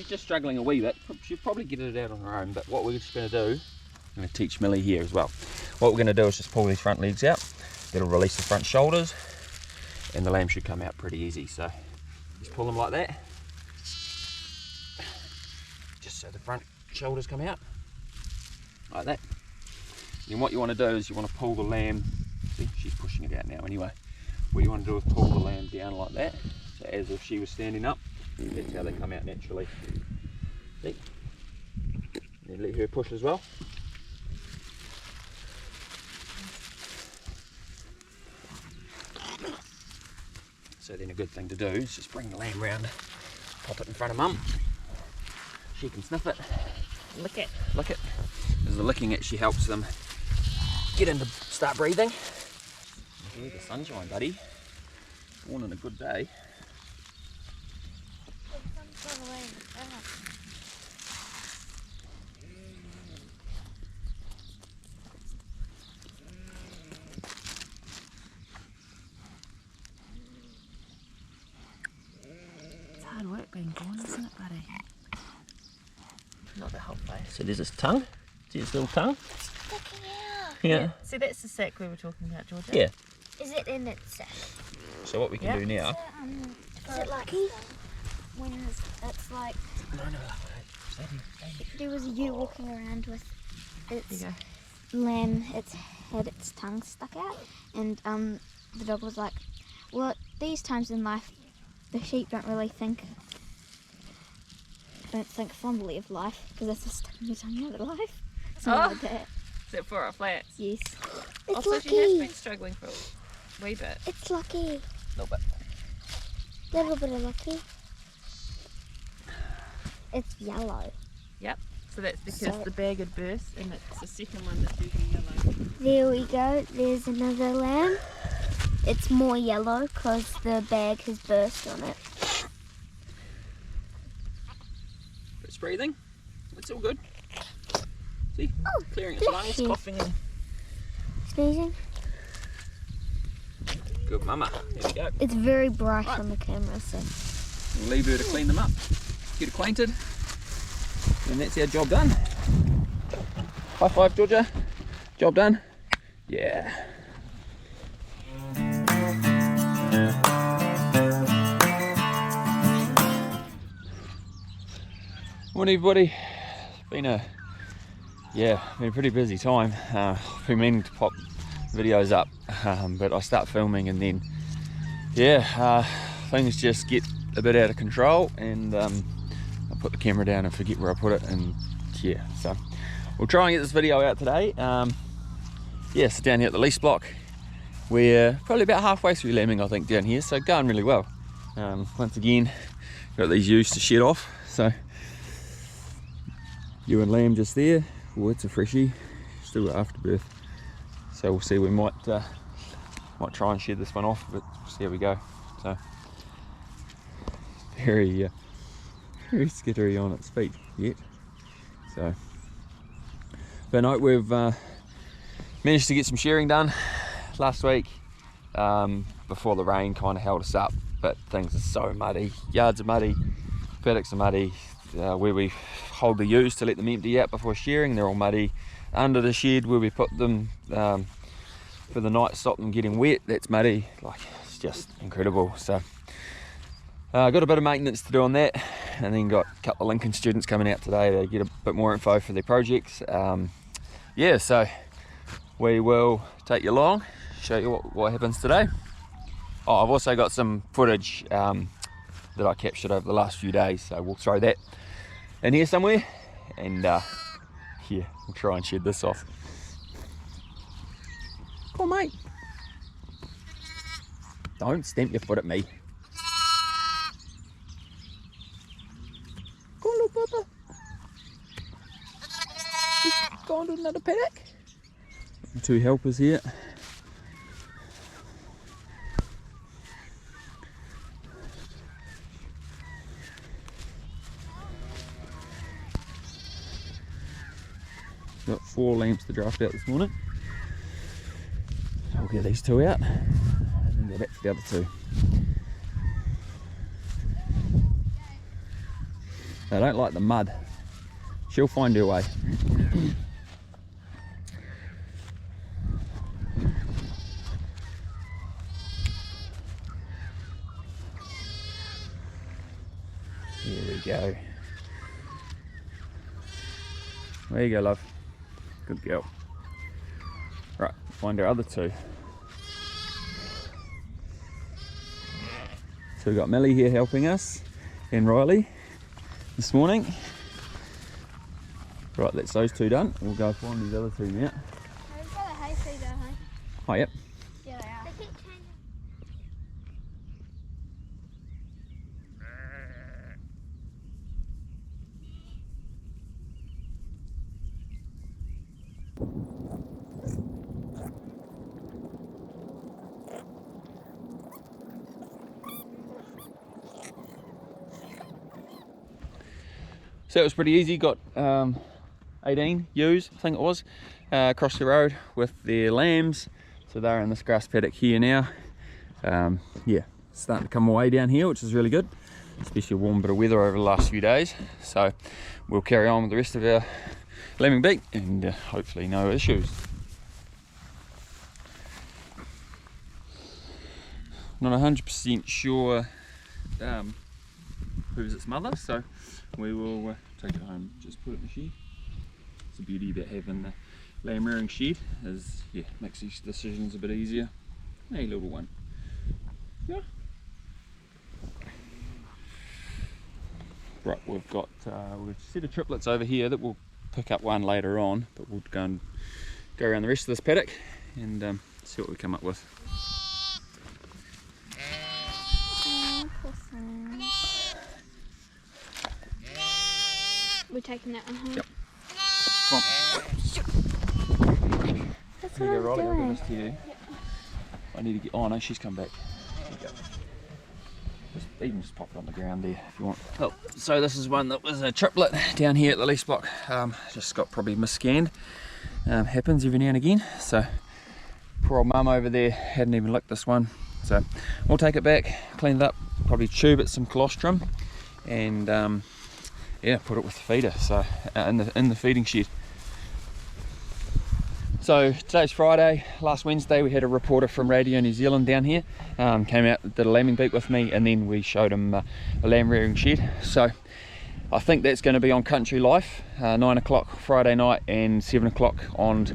She's just struggling a wee bit. She'll probably get it out on her own, but what we're just going to do, I'm going to teach Millie here as well. What we're going to do is just pull these front legs out. That'll release the front shoulders, and the lamb should come out pretty easy. So just pull them like that, just so the front shoulders come out, like that. Then what you want to do is you want to pull the lamb, see, she's pushing it out now anyway. What you want to do is pull the lamb down like that, so as if she was standing up. That's how they come out naturally. See? Then let her push as well. So then a good thing to do is just bring the lamb round, pop it in front of mum. She can sniff it, lick it, lick it. As the licking actually helps them get into start breathing. Enjoy the sunshine, buddy. Born on a good day. It's hard work being born, isn't it, buddy? Not the whole place. So there's his tongue. See his little tongue? Sticking out. Yeah. So that's the sack we were talking about, Georgia? Yeah. Is it in its sack? So what we can do now... Is it lucky? When it's like... No. There was you walking around with its There lamb, its had its tongue stuck out, and the dog was like, well, these times in life, the sheep don't think fondly of life, because it's just sticking your tongue out of life. Something like that. Is it for our flats? Yes. Oh, It's so lucky. she has been struggling for a wee bit. It's lucky. A little bit. Little bit of lucky. It's yellow. Yep. So that's because So- the bag had burst and it's the second one that's using yellow. There we go. There's another lamb. It's more yellow because the bag has burst on it. It's breathing. It's all good. See? Oh, Clearing its bless lungs, you. coughing and... Sneezing. Good mama. There we go. It's very bright on the camera, so. We'll leave her to clean them up. Get acquainted. And that's our job done. High five, Georgia. Job done. Yeah. Morning, everybody. It's been a pretty busy time. I've been meaning to pop videos up, but I start filming and then things just get a bit out of control, and I put the camera down and forget where I put it, and so we'll try and get this video out today. So down here at the lease block, we're probably about halfway through lambing, I think, down here, so going really well. Once again, got these ewes to shed off, so ewe and lamb just there. Oh, it's a freshie, still got afterbirth, so we'll see. We might try and shed this one off, but see how we go. So very skittery on its feet yet. So, but no, we've managed to get some shearing done last week before the rain kind of held us up. But things are so muddy. Yards are muddy, paddocks are muddy. Where we hold the ewes to let them empty out before shearing, they're all muddy. Under the shed where we put them for the night, stop them getting wet, that's muddy. Like, it's just incredible. So got a bit of maintenance to do on that, and then got a couple of Lincoln students coming out today to get a bit more info for their projects. So we will take you along, show you what happens today. Oh, I've also got some footage that I captured over the last few days, so we'll throw that in here somewhere, and we'll try and shed this off. Come on, mate. Don't stamp your foot at me. Go on, little papa. Just go on to another paddock. Two helpers here. Got 4 lamps to draft out this morning. I'll get these 2 out and then go back for the other 2. They don't like the mud. She'll find her way. Here we go. There you go, love. Good girl. Right, find our other two. So we've got Millie here helping us, and Riley this morning. Right, that's those two done. We'll go find these other two now. We've got a hay feeder, hey? Oh, yep. Yeah, they are. They keep changing. So it was pretty easy. Got 18 ewes, I think it was, across the road with their lambs. So they're in this grass paddock here now. Yeah, starting to come away down here, which is really good, especially a warm bit of weather over the last few days. So we'll carry on with the rest of our lambing beat and hopefully no issues. Not 100% sure who's its mother, so we will take it home, just put it in the shed. It's the beauty about having the lamb rearing shed, is yeah, makes these decisions a bit easier. Hey little one. Yeah. Right, we've got we've a set of triplets over here that we'll pick up one later on, but we'll go around the rest of this paddock and see what we come up with. We're taking that one home. Yep. Come on. That's Here what you go, I was Riley, I'll give doing. this to you. I need to get, oh no, she's come back. There you go. Even just pop it on the ground there if you want. Oh, so this is one that was a triplet down here at the lease block. Just got probably mis-scanned. Happens every now and again. So poor old mum over there hadn't even licked this one. So we'll take it back, clean it up, probably tube it some colostrum, and yeah, put it with the feeder. So in the feeding shed. So today's Friday. Last Wednesday we had a reporter from Radio New Zealand down here, came out, did a lambing beat with me, and then we showed him a lamb rearing shed. So I think that's going to be on Country Life, 9 o'clock Friday night and 7 o'clock on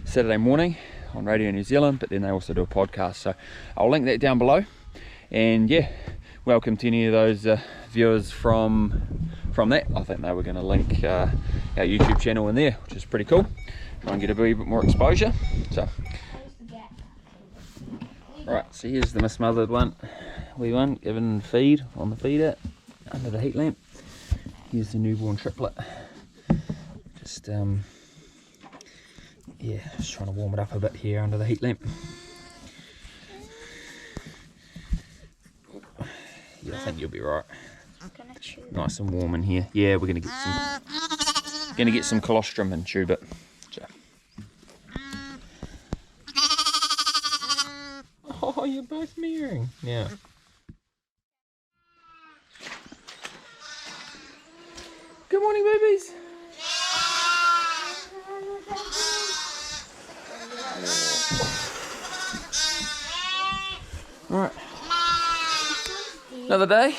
Saturday morning on Radio New Zealand, but then they also do a podcast, so I'll link that down below. And yeah, welcome to any of those viewers from that. I think they were going to link our YouTube channel in there, which is pretty cool. Try and get a wee bit more exposure. So, right, so here's the mismothered one. Wee one, given feed on the feeder under the heat lamp. Here's the newborn triplet. Just yeah, just trying to warm it up a bit here under the heat lamp. Yeah, I think you'll be right. Nice and warm in here. Yeah, we're gonna get some colostrum and tube it. So. Oh, you're both mirroring. Yeah. Good morning, babies. All right. Another day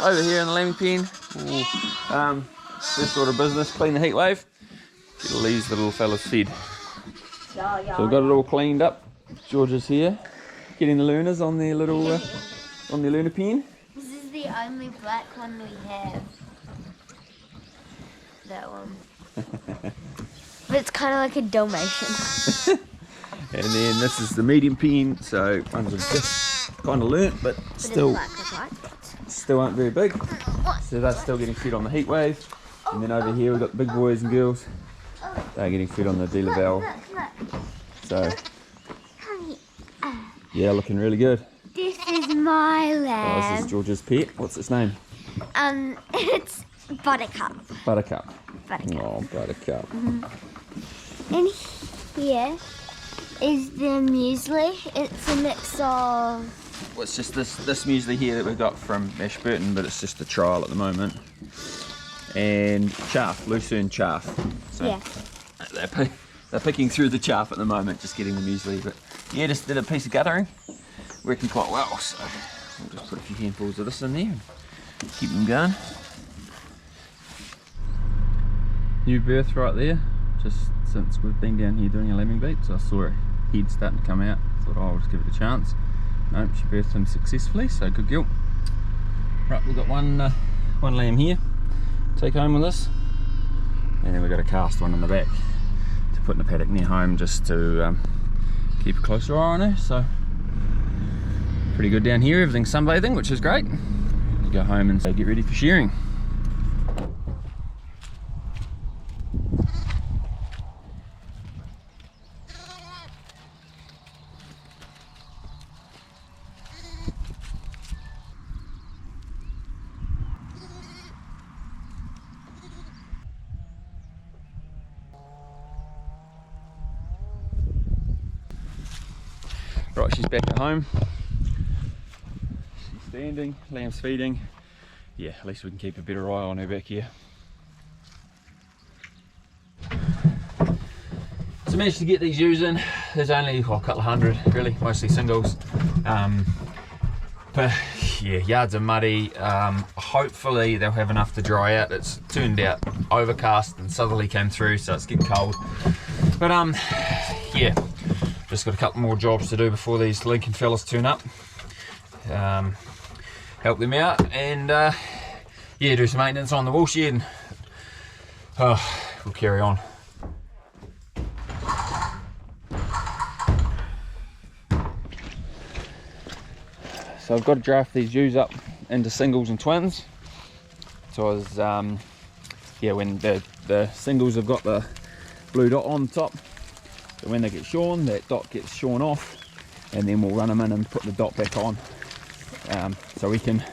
over here in the lambing pen. This sort of business, clean the heat wave, get all these little fellas fed. So we've got it all cleaned up. George is here, getting the Lunas on their little on their Luna pen. This is the only black one we have. That one. But it's kind of like a Dalmatian. And then this is the medium pen. So ones have just kind of learnt, but still aren't very big. So they're still getting fed on the heat wave. And then over here we've got the big boys and girls. They're getting fed on the De La Val. So yeah, looking really good. This is my Oh, lamb. this is George's pet. What's its name? It's Buttercup. Buttercup. Buttercup. Oh, Buttercup. And here is the muesli. It's a mix of... Well, it's just this muesli here that we've got from Ashburton, but it's just a trial at the moment. and chaff, lucerne chaff. So Yeah. they're picking through the chaff at the moment, just getting the muesli. But yeah, just did a piece of guttering, working quite well. So we'll just put a few handfuls of this in there and keep them going. New birth right there, just since we've been down here doing a lambing beat. So I saw her head starting to come out. Thought, oh, I'll just give it a chance. Nope, she birthed him successfully, so good girl. Right, we've got one lamb here to take home with us, and then we've got a cast one in the back to put in the paddock near home, just to keep a closer eye on her. So pretty good down here, everything's sunbathing, which is great. You go home and get ready for shearing. Right, she's back at home. She's standing, lamb's feeding. Yeah, at least we can keep a better eye on her back here. So managed to get these ewes in. There's only a couple of hundred, really, mostly singles. But yeah, yards are muddy. Hopefully they'll have enough to dry out. It's turned out overcast and southerly came through, so it's getting cold. But yeah. Just got a couple more jobs to do before these Lincoln fellas turn up. Help them out and yeah, do some maintenance on the wool shed. And, we'll carry on. So I've got to draft these ewes up into singles and twins. So I was, yeah, when the singles have got the blue dot on top. So when they get shorn, that dot gets shorn off, and then we'll run them in and put the dot back on, so we can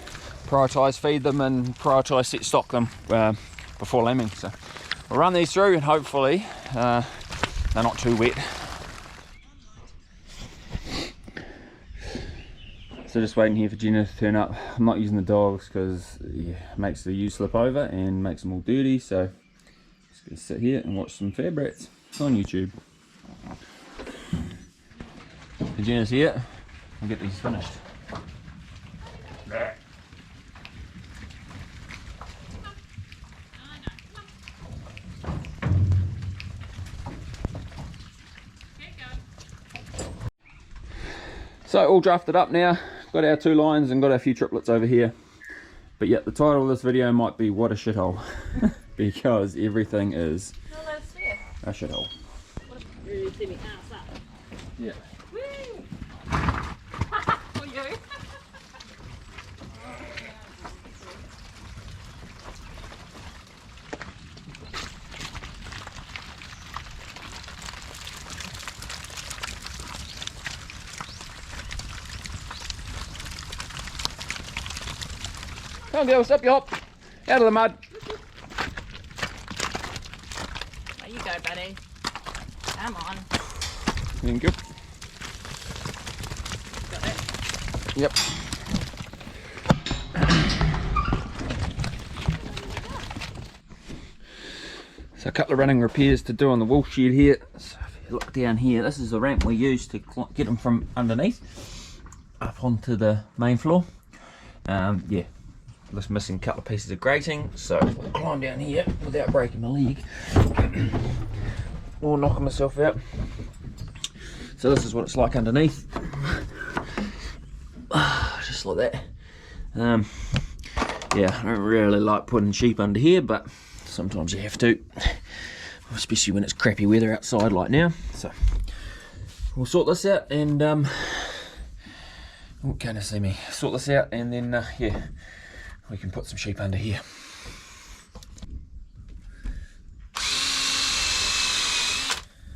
prioritise feed them and prioritise set stock them before lambing. So we'll run these through and hopefully they're not too wet. So just waiting here for Jenna to turn up. I'm not using the dogs because yeah, it makes the ewes slip over and makes them all dirty. So just gonna sit here and watch some fab rats on YouTube. So Jenna's here. I'll get these finished. So all drafted up now. Got our 2 lines and got our few triplets over here. But yeah, the title of this video might be "What a Shithole," because everything is a shithole. Yeah. For you. Come on girls, up you hop. Out of the mud. There you go, buddy. Come on. Thank you. Got it. Yep. So a couple of running repairs to do on the wool shed here. So if you look down here, this is the ramp we use to get them from underneath up onto the main floor. Yeah, just missing a couple of pieces of grating, so I'll climb down here without breaking my leg or knocking myself out. So this is what it's like underneath, just like that. Yeah, I don't really like putting sheep under here, but sometimes you have to, especially when it's crappy weather outside like now. So we'll sort this out and oh, can't see me. Sort this out and then yeah, we can put some sheep under here.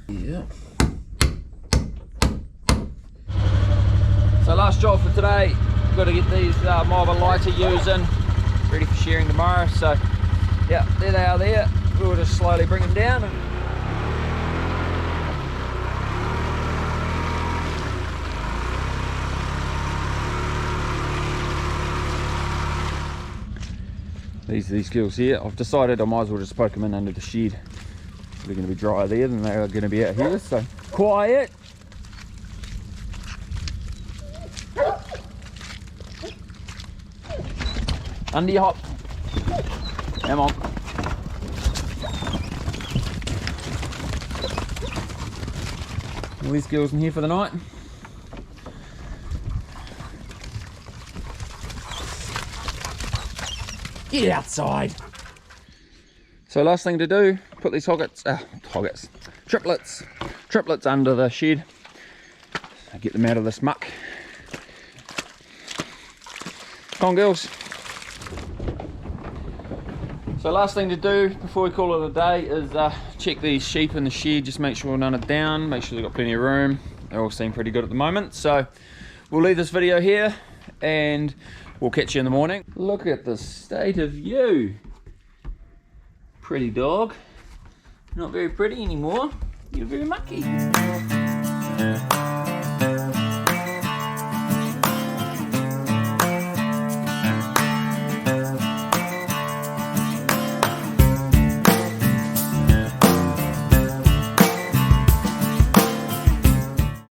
Yeah. So last job for today, got to get these more of a lighter ewes in, ready for shearing tomorrow. So yeah, there they are there. We'll just slowly bring them down. these girls here. I've decided I might as well just poke them in under the shed. They're going to be drier there than they are going to be out here, so quiet. Under your hop. Come on. All these girls in here for the night. Get outside. So last thing to do, put these triplets under the shed. Get them out of this muck. Come on, girls. So last thing to do before we call it a day is check these sheep in the shed, just make sure none are down, make sure they've got plenty of room. They all seem pretty good at the moment. So we'll leave this video here and we'll catch you in the morning. Look at the state of you. Pretty dog. Not very pretty anymore. You're very mucky.